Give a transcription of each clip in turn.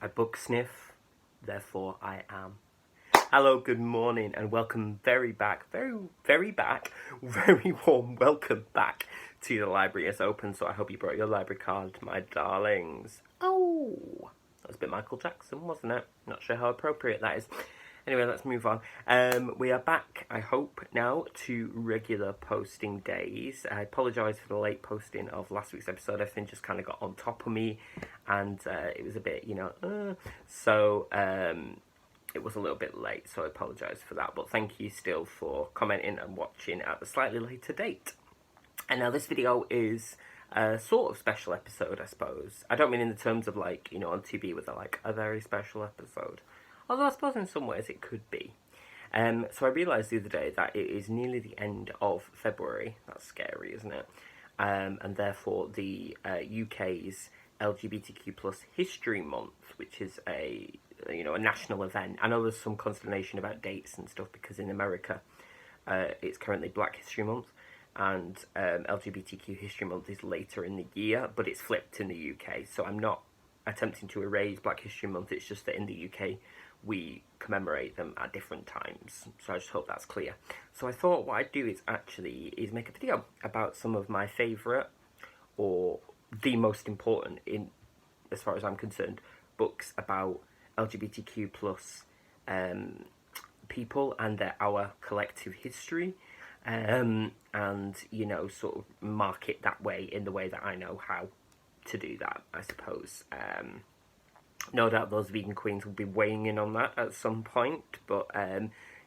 I book sniff, therefore I am. Hello, good morning, and welcome very warm welcome back to the library. It's open, so I hope you brought your library card, my darlings. Oh, that was a bit Michael Jackson, wasn't it? Not sure how appropriate that is. Anyway, let's move on. We are back, I hope, now to regular posting days. I apologise for the late posting of last week's episode. Everything just kind of got on top of me, and it was a bit, so it was a little bit late, so I apologise for that. But thank you still for commenting and watching at the slightly later date. And now this video is a sort of special episode, I suppose. I don't mean in the terms of, like, on TV with a very special episode. Although I suppose in some ways it could be. So I realised the other day that it is nearly the end of February. That's scary, isn't it? And therefore the UK's LGBTQ plus History Month, which is a national event. I know there's some consternation about dates and stuff because in America it's currently Black History Month, and LGBTQ History Month is later in the year, but it's flipped in the UK. So I'm not attempting to erase Black History Month. It's just that in the UK we commemorate them at different times, so I just hope that's clear. So I thought what I'd do is make a video about some of my favourite, or the most important, in as far as I'm concerned, books about LGBTQ plus people and our collective history, and sort of mark it that way in the way that I know how to do that, I suppose. No doubt those vegan queens will be weighing in on that at some point, but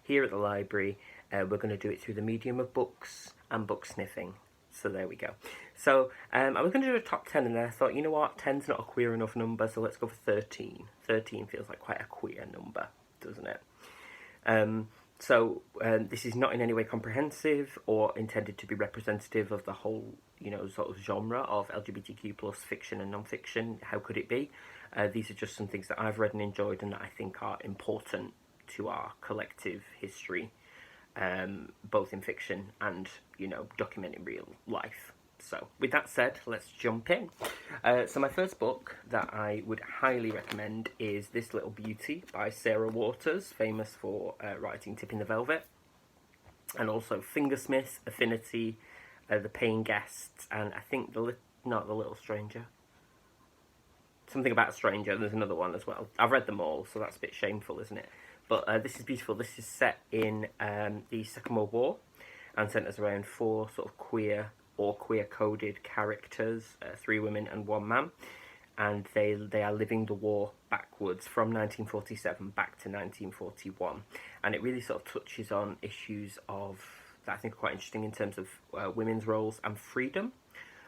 here at the library we're going to do it through the medium of books and book sniffing. So there we go. So I was going to do a top 10, and then I thought, you know what, 10's not a queer enough number, so let's go for 13. 13 feels like quite a queer number, doesn't it? So this is not in any way comprehensive or intended to be representative of the whole, sort of genre of LGBTQ plus fiction and non-fiction. How could it be? These are just some things that I've read and enjoyed and that I think are important to our collective history, both in fiction and, documenting real life. So with that said, let's jump in. So my first book that I would highly recommend is This Little Beauty by Sarah Waters, famous for writing Tipping the Velvet, and also Fingersmith, Affinity, The Paying Guests, and I think not The Little Stranger. Something about a stranger, there's another one as well. I've read them all, so that's a bit shameful, isn't it? But this is beautiful. This is set in the Second World War and centres around 4 sort of queer or queer-coded characters, 3 women and 1 man. And they are living the war backwards from 1947 back to 1941. And it really sort of touches on issues that I think are quite interesting in terms of women's roles and freedom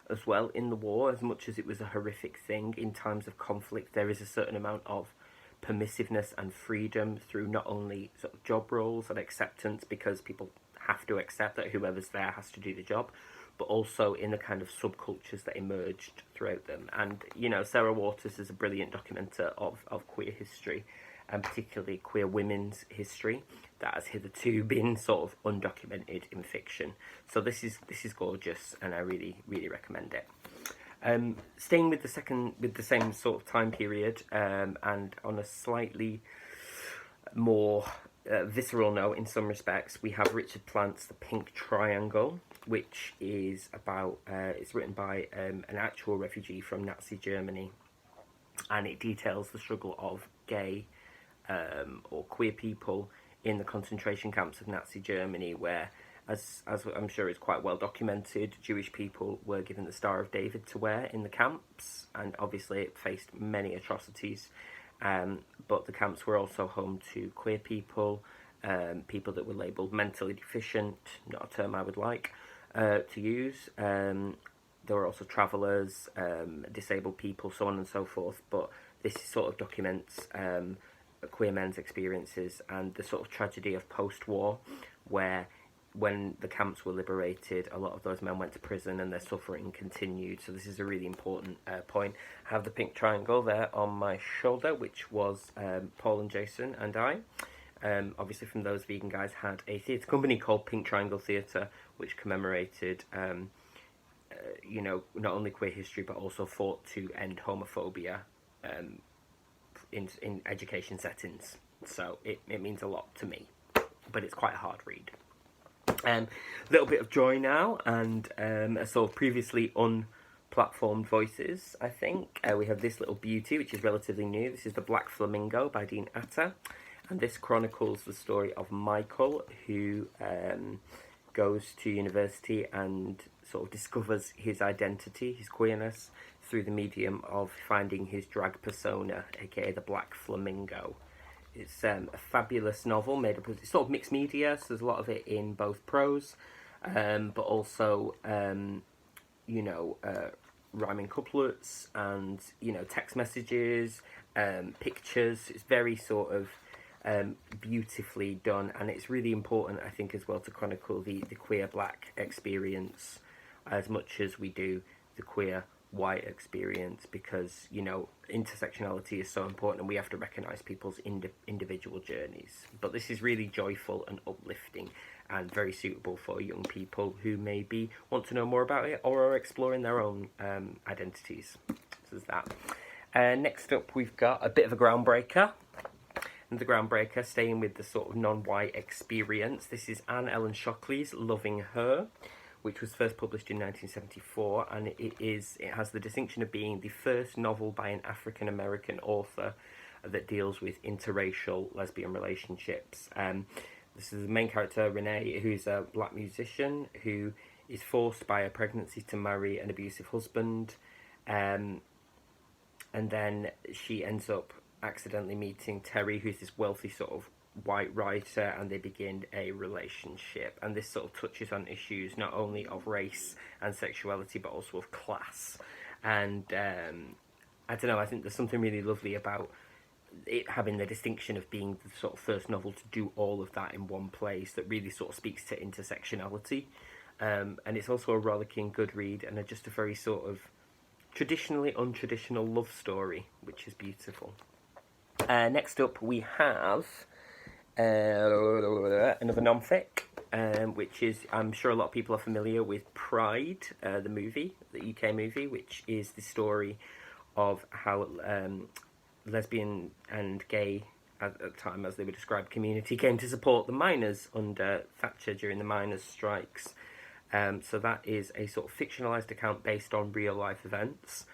as well in the war. As much as it was a horrific thing in times of conflict, there is a certain amount of permissiveness and freedom through not only sort of job roles and acceptance, because people have to accept that whoever's there has to do the job, but also in the kind of subcultures that emerged throughout them. And, Sarah Waters is a brilliant documenter of queer history, and particularly queer women's history that has hitherto been sort of undocumented in fiction. So this is gorgeous, and I really, really recommend it. Staying with the same sort of time period, and on a slightly more visceral note in some respects, we have Richard Plant's The Pink Triangle, which is about, it's written by an actual refugee from Nazi Germany, and it details the struggle of gay or queer people in the concentration camps of Nazi Germany, where, as I'm sure is quite well documented, Jewish people were given the Star of David to wear in the camps, and obviously it faced many atrocities. But the camps were also home to queer people, people that were labelled mentally deficient, not a term I would like to use. There were also travellers, disabled people, so on and so forth. But this sort of documents queer men's experiences and the sort of tragedy of post-war, where when the camps were liberated, a lot of those men went to prison and their suffering continued. So this is a really important point. I have the Pink Triangle there on my shoulder, which was Paul and Jason and I. Obviously from those vegan guys, had a theatre company called Pink Triangle Theatre, which commemorated not only queer history but also fought to end homophobia in education settings. So it means a lot to me, but it's quite a hard read. A little bit of joy now, and a sort of previously unplatformed voices, I think. We have this little beauty, which is relatively new. This is The Black Flamingo by Dean Atta, and this chronicles the story of Michael, who goes to university and sort of discovers his identity, his queerness, through the medium of finding his drag persona, aka the Black Flamingo. It's a fabulous novel made up of sort of mixed media, so there's a lot of it in both prose, but also, rhyming couplets and, text messages, pictures. It's very sort of beautifully done, and it's really important, I think, as well, to chronicle the queer black experience as much as we do the queer white experience, because intersectionality is so important and we have to recognise people's individual journeys. But this is really joyful and uplifting and very suitable for young people who maybe want to know more about it or are exploring their own identities. So there's that. Next up, we've got a bit of a groundbreaker. And the groundbreaker, staying with the sort of non-white experience. This is Anne Ellen Shockley's Loving Her, which was first published in 1974, and it has the distinction of being the first novel by an African-American author that deals with interracial lesbian relationships. This is the main character, Renee, who's a black musician who is forced by a pregnancy to marry an abusive husband, and then she ends up accidentally meeting Terry, who's this wealthy sort of white writer, and they begin a relationship. And this sort of touches on issues not only of race and sexuality, but also of class. And I don't know, I think there's something really lovely about it having the distinction of being the sort of first novel to do all of that in one place, that really sort of speaks to intersectionality. And it's also a rollicking good read, and just a very sort of traditionally untraditional love story, which is beautiful. Next up, we have another non-fic, which is, I'm sure a lot of people are familiar with Pride, the movie, the UK movie, which is the story of how lesbian and gay, at the time as they were described, community came to support the miners under Thatcher during the miners' strikes. So that is a sort of fictionalised account based on real life events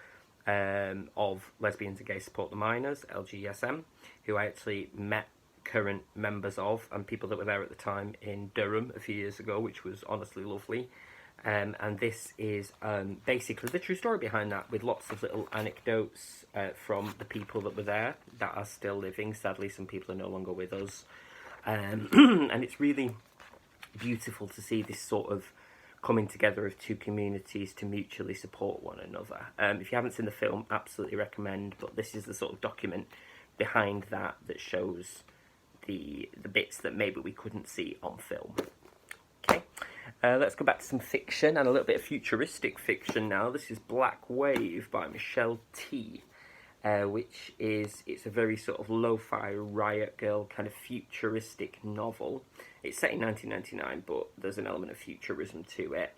of lesbians and gay support the miners, LGSM, who I actually met current members of and people that were there at the time in Durham a few years ago, which was honestly lovely. And this is basically the true story behind that, with lots of little anecdotes from the people that were there that are still living. Sadly, some people are no longer with us. And it's really beautiful to see this sort of coming together of two communities to mutually support one another. If you haven't seen the film, absolutely recommend, but this is the sort of document behind that shows the bits that maybe we couldn't see on film. Okay, let's go back to some fiction and a little bit of futuristic fiction now. This is Black Wave by Michelle T, which it's a very sort of lo-fi riot girl kind of futuristic novel. It's set in 1999, but there's an element of futurism to it.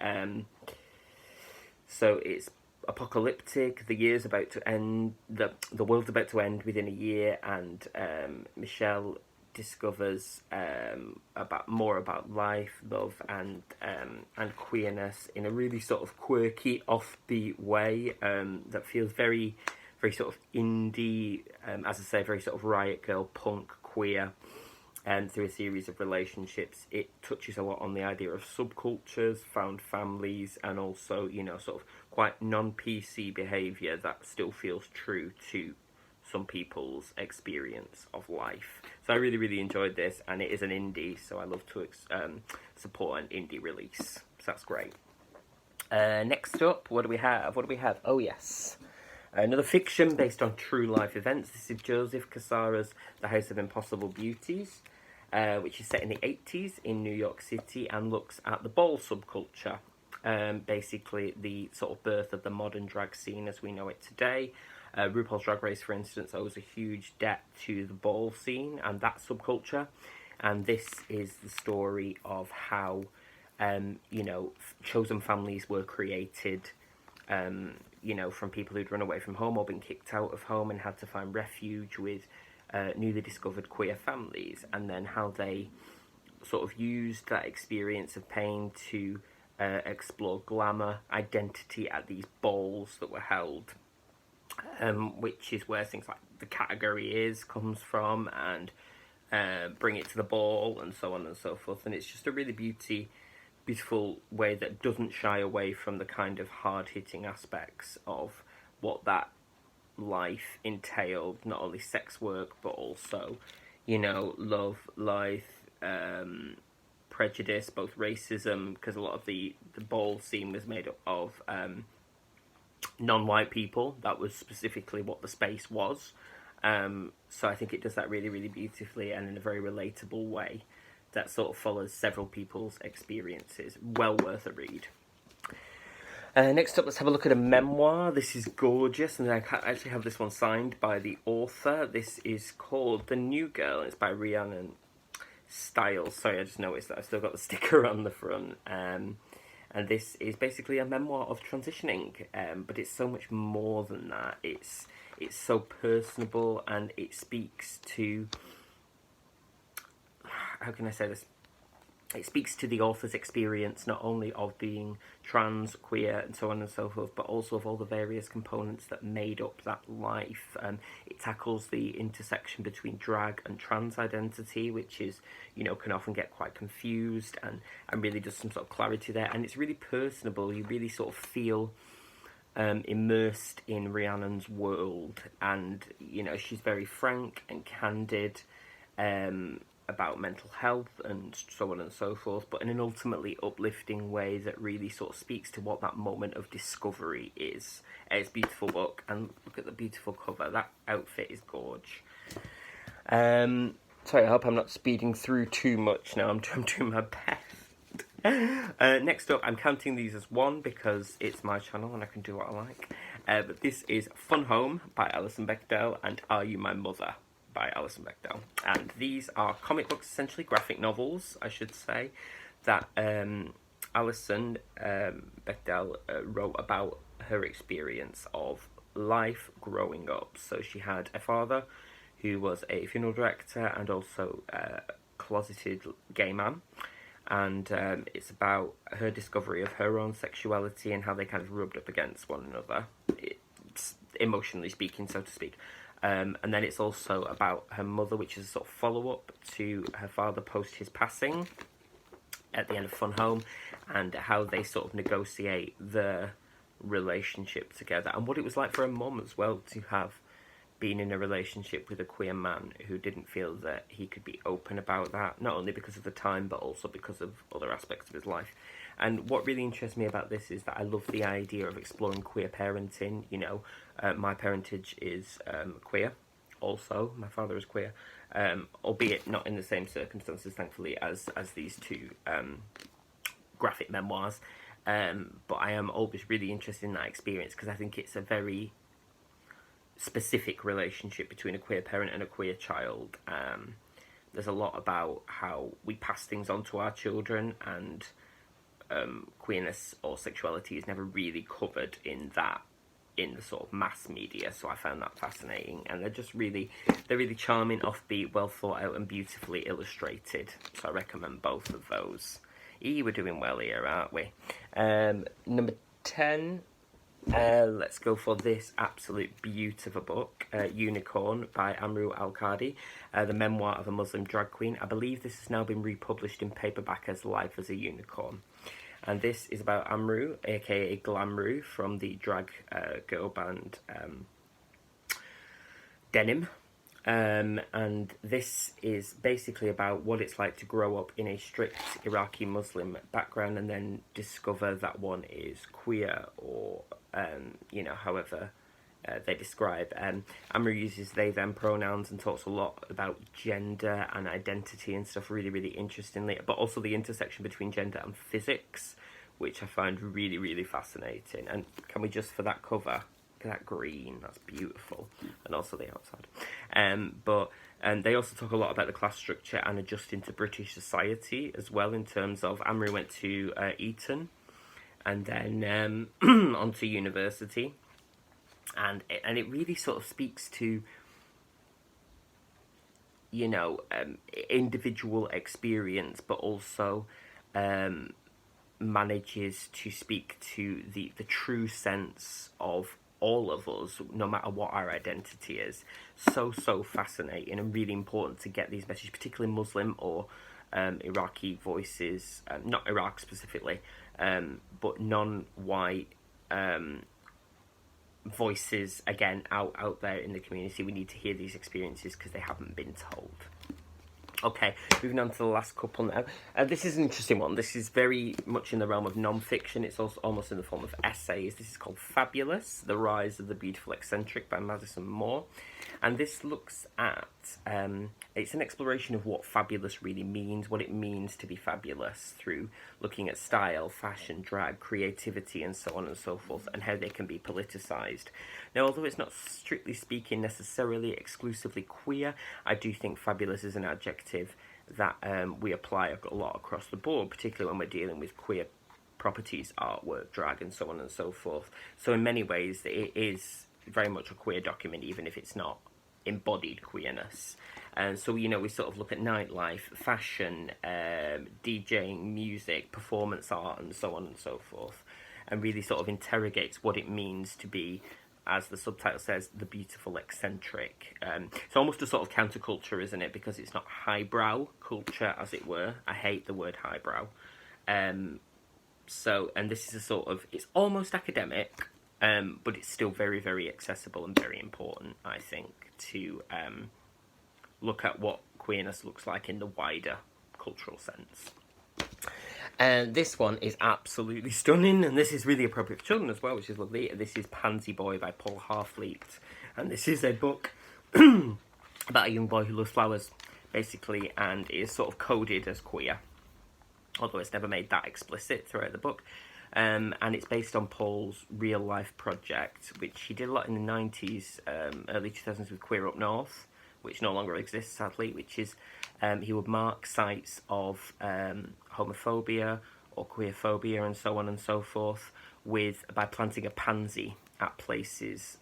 So it's apocalyptic. The year's about to end. The world's about to end within a year, and Michelle discovers more about life, love, and queerness in a really sort of quirky, offbeat way that feels very, very sort of indie. As I say, very sort of riot girl, punk, queer. And through a series of relationships, it touches a lot on the idea of subcultures, found families, and also, sort of quite non-PC behaviour that still feels true to some people's experience of life. So I really, really enjoyed this, and it is an indie, so I love to support an indie release. So that's great. Next up, what do we have? Oh, yes. Another fiction based on true life events. This is Joseph Cassara's The House of Impossible Beauties, which is set in the 80s in New York City and looks at the ball subculture. Basically the sort of birth of the modern drag scene as we know it today. RuPaul's Drag Race, for instance, owes a huge debt to the ball scene and that subculture. And this is the story of how, chosen families were created you know, from people who'd run away from home or been kicked out of home and had to find refuge with newly discovered queer families, and then how they sort of used that experience of pain to explore glamour, identity at these balls that were held, which is where things like the category is comes from, and bring it to the ball, and so on and so forth. And it's just a really beautiful way that doesn't shy away from the kind of hard-hitting aspects of what that life entailed, not only sex work, but also, you know, love, life, prejudice, both racism, because a lot of the ball scene was made up of non-white people. That was specifically what the space was. So I think it does that really, really beautifully and in a very relatable way that sort of follows several people's experiences. Well worth a read. Next up, let's have a look at a memoir. This is gorgeous, and I actually have this one signed by the author. This is called The New Girl. It's by Rhyannon Styles. Sorry, I just noticed that I've still got the sticker on the front. And this is basically a memoir of transitioning, but it's so much more than that. It's so personable, and it speaks to, how can I say this? It speaks to the author's experience, not only of being trans, queer, and so on and so forth, but also of all the various components that made up that life. It tackles the intersection between drag and trans identity, which is, you know, can often get quite confused, and really does some sort of clarity there. And it's really personable. You really sort of feel immersed in Rhiannon's world, and, you know, she's very frank and candid about mental health and so on and so forth, but in an ultimately uplifting way that really sort of speaks to what that moment of discovery is. It's a beautiful book, and look at the beautiful cover. That outfit is gorge. Sorry, I hope I'm not speeding through too much now. I'm doing my best. Next up, I'm counting these as one because it's my channel and I can do what I like. But this is Fun Home by Alison Bechdel and Are You My Mother by Alison Bechdel. And these are comic books, essentially graphic novels, I should say, that Alison Bechdel wrote about her experience of life growing up. So she had a father who was a funeral director and also a closeted gay man. And it's about her discovery of her own sexuality and how they kind of rubbed up against one another, emotionally speaking, so to speak. And then it's also about her mother, which is a sort of follow-up to her father post his passing at the end of Fun Home, and how they sort of negotiate the relationship together, and what it was like for her mum as well to have been in a relationship with a queer man who didn't feel that he could be open about that, not only because of the time, but also because of other aspects of his life. And what really interests me about this is that I love the idea of exploring queer parenting. You know, my parentage is queer also. My father is queer, albeit not in the same circumstances, thankfully, as these two graphic memoirs. But I am always really interested in that experience because I think it's a very specific relationship between a queer parent and a queer child. There's a lot about how we pass things on to our children, and queerness or sexuality is never really covered in the sort of mass media, so I found that fascinating. And they're really charming, offbeat, well thought out and beautifully illustrated, so I recommend both of those. We're doing well here, aren't we? Number 10, let's go for this absolute beauty of a book, Unicorn by Amru Al-Qadi, the memoir of a Muslim drag queen. I believe this has now been republished in paperback as Life as a Unicorn. And this is about Amru, aka Glamru, from the drag girl band Denim. And this is basically about what it's like to grow up in a strict Iraqi Muslim background and then discover that one is queer, or, you know, however they describe. Amru uses they, them pronouns and talks a lot about gender and identity and stuff really, really interestingly, but also the intersection between gender and physics, which I find really, really fascinating. And can we just, for that cover, look at that green, that's beautiful, and also the outside. But they also talk a lot about the class structure and adjusting to British society as well, in terms of Amru went to Eton, and then onto university. And it really sort of speaks to, you know, individual experience, but also manages to speak to the true sense of all of us, no matter what our identity is. So fascinating, and really important to get these messages, particularly Muslim or Iraqi voices, not Iraq specifically, but non-white voices, again, out there in the community. We need to hear these experiences because they haven't been told. Okay, moving on to the last couple now. This is an interesting one. This is very much in the realm of non-fiction. It's also almost in the form of essays. This is called Fabulous, The Rise of the Beautiful Eccentric by Madison Moore. And this looks at, it's an exploration of what fabulous really means, what it means to be fabulous, through looking at style, fashion, drag, creativity, and so on and so forth, and how they can be politicised. Now, although it's not strictly speaking necessarily exclusively queer, I do think fabulous is an adjective that we apply a lot across the board, particularly when we're dealing with queer properties, artwork, drag, and so on and so forth. So in many ways, it is very much a queer document, even if it's not embodied queerness. And so, you know, we sort of look at nightlife, fashion, DJing, music, performance art, and so on and so forth, and really sort of interrogates what it means to be, as the subtitle says, the beautiful eccentric. It's almost a sort of counterculture, isn't it? Because it's not highbrow culture, as it were. I hate the word highbrow. So, and this is a sort of, it's almost academic, but it's still very, very accessible and very important, I think, to look at what queerness looks like in the wider cultural sense. And this one is absolutely stunning, and this is really appropriate for children as well, which is lovely. This is Pansy Boy by Paul Harfleet, and this is a book about a young boy who loves flowers, basically, and is sort of coded as queer, although it's never made that explicit throughout the book. And it's based on Paul's real-life project, which he did a lot in the 90s, early 2000s with Queer Up North, which no longer exists, sadly, which is he would mark sites of homophobia or queerphobia and so on and so forth by planting a pansy at places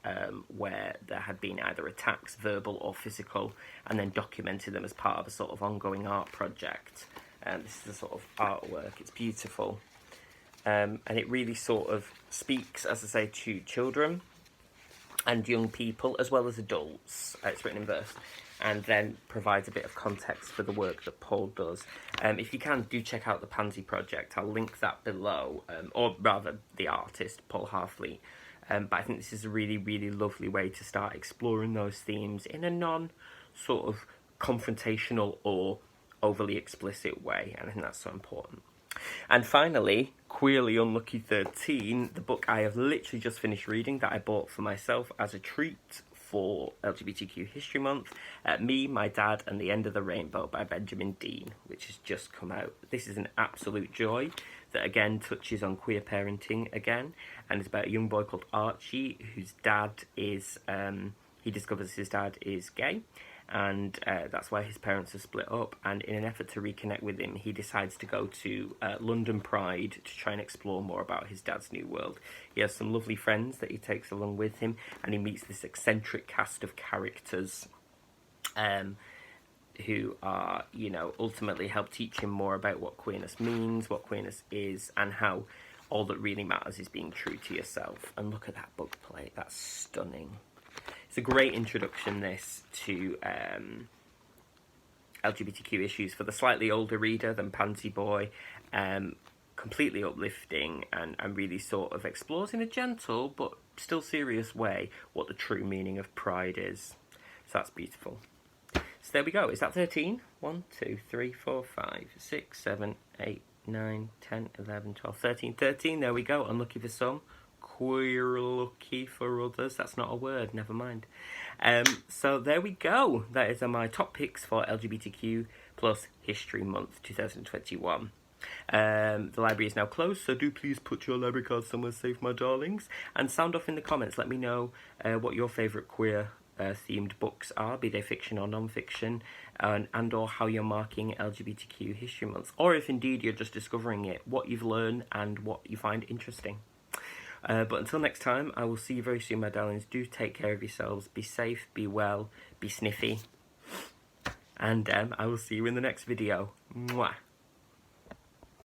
where there had been either attacks, verbal or physical, and then documented them as part of a sort of ongoing art project. This is a sort of artwork. It's beautiful. And it really sort of speaks, as I say, to children and young people, as well as adults. It's written in verse, and then provides a bit of context for the work that Paul does. If you can, do check out the Pansy Project. I'll link that below, or rather the artist, Paul Harfleet. But I think this is a really, really lovely way to start exploring those themes in a non-sort of confrontational or overly explicit way, and I think that's so important. And finally, Queerly Unlucky 13, the book I have literally just finished reading that I bought for myself as a treat for LGBTQ History Month, Me, My Dad and the End of the Rainbow by Benjamin Dean, which has just come out. This is an absolute joy that again touches on queer parenting again, and it's about a young boy called Archie whose dad is, he discovers his dad is gay, and that's why his parents are split up, and in an effort to reconnect with him, he decides to go to London Pride to try and explore more about his dad's new world. He has some lovely friends that he takes along with him, and he meets this eccentric cast of characters who are, you know, ultimately help teach him more about what queerness means, what queerness is, and how all that really matters is being true to yourself. And look at that book plate, that's stunning. It's a great introduction, this, to LGBTQ issues for the slightly older reader than Pansy Boy. Completely uplifting and really sort of explores in a gentle but still serious way what the true meaning of pride is. So that's beautiful. So there we go. Is that 13? 1, 2, 3, 4, 5, 6, 7, 8, 9, 10, 11, 12, 13. 13, there we go. Unlucky for some. Queer lucky for others. That's not a word, never mind. So there we go. That is my top picks for LGBTQ plus History Month 2021. The library is now closed, so do please put your library card somewhere safe, my darlings, and sound off in the comments. Let me know what your favourite queer themed books are, be they fiction or non-fiction, and or how you're marking LGBTQ History Month, or if indeed you're just discovering it, what you've learned and what you find interesting. But until next time, I will see you very soon, my darlings. Do take care of yourselves, be safe, be well, be sniffy, and I will see you in the next video. Mwah.